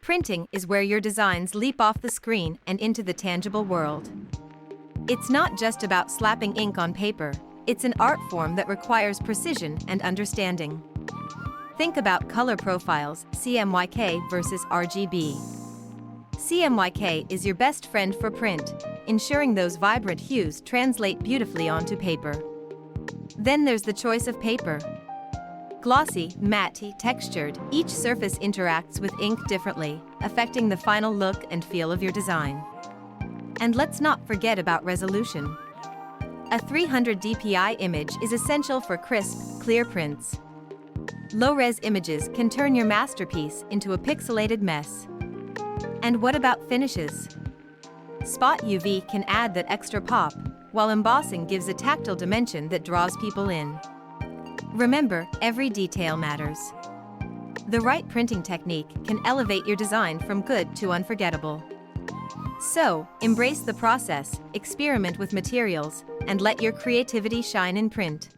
Printing is where your designs leap off the screen and into the tangible world. It's not just about slapping ink on paper, it's an art form that requires precision and understanding. Think about color profiles, CMYK versus RGB. CMYK is your best friend for print, ensuring those vibrant hues translate beautifully onto paper. Then there's the choice of paper. Glossy, matte, textured, each surface interacts with ink differently, affecting the final look and feel of your design. And let's not forget about resolution. A 300 dpi image is essential for crisp, clear prints. Low-res images can turn your masterpiece into a pixelated mess. And what about finishes? Spot UV can add that extra pop, while embossing gives a tactile dimension that draws people in. Remember, every detail matters. The right printing technique can elevate your design from good to unforgettable. So, embrace the process, experiment with materials, and let your creativity shine in print.